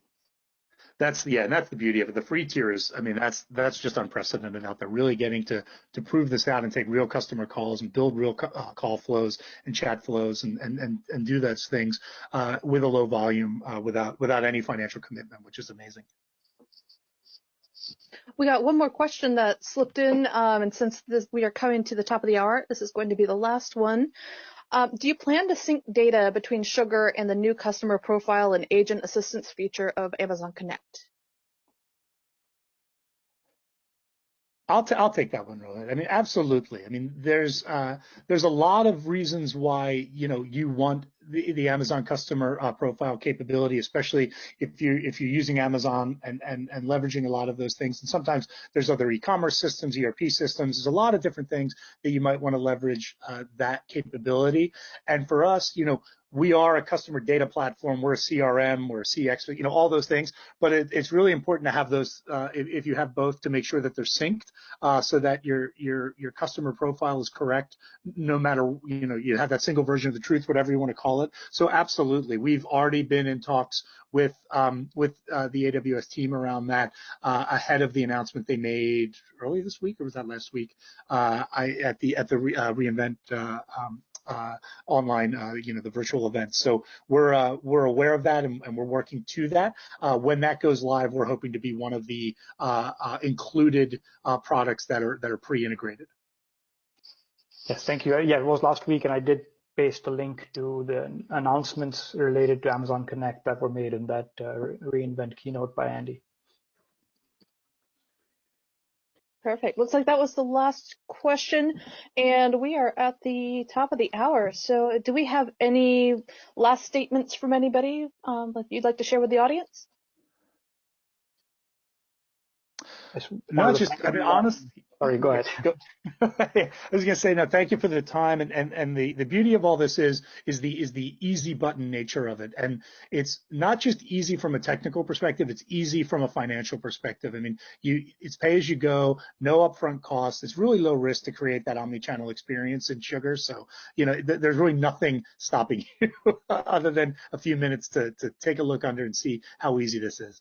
And that's the beauty of it. The free tiers, I mean, that's just unprecedented out there. Really getting to prove this out and take real customer calls and build real call flows and chat flows and do those things with a low volume without any financial commitment, which is amazing. We got one more question that slipped in, and since we are coming to the top of the hour, this is going to be the last one. Do you plan to sync data between Sugar and the new customer profile and agent assistance feature of Amazon Connect? I'll take that one, Rohit. I mean, absolutely. I mean, there's a lot of reasons why you want the Amazon customer profile capability, especially if you're using Amazon and leveraging a lot of those things. And sometimes there's other e-commerce systems, ERP systems. There's a lot of different things that you might want to leverage that capability. And for us, we are a customer data platform. We're a CRM. We're a CX. All those things. But it's really important to have those. If you have both, to make sure that they're synced, so that your customer profile is correct, no matter you have that single version of the truth, whatever you want to call it. So absolutely, we've already been in talks with the AWS team around that ahead of the announcement they made early this week, or was that last week? At the reInvent online, the virtual event. So we're aware of that and we're working to that. When that goes live, we're hoping to be one of the included products that are pre-integrated. Yes, thank you. Yeah, it was last week, and I did paste a link to the announcements related to Amazon Connect that were made in that reInvent keynote by Andy. Perfect. Looks like that was the last question, and we are at the top of the hour. So do we have any last statements from anybody that you'd like to share with the audience? No, I mean, honestly. Sorry, go ahead. I was going to say, no, thank you for the time. And the beauty of all this is the easy button nature of it. And it's not just easy from a technical perspective, it's easy from a financial perspective. I mean, it's pay as you go, no upfront costs. It's really low risk to create that omnichannel experience in Sugar. So, there's really nothing stopping you other than a few minutes to take a look under and see how easy this is.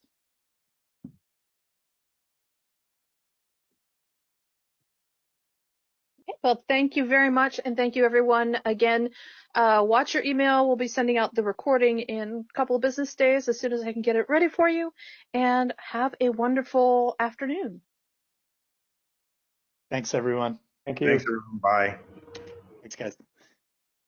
Well, thank you very much, and thank you, everyone. Again, watch your email. We'll be sending out the recording in a couple of business days as soon as I can get it ready for you, and have a wonderful afternoon. Thanks, everyone. Thank you. Thanks, everyone. Bye. Thanks, guys.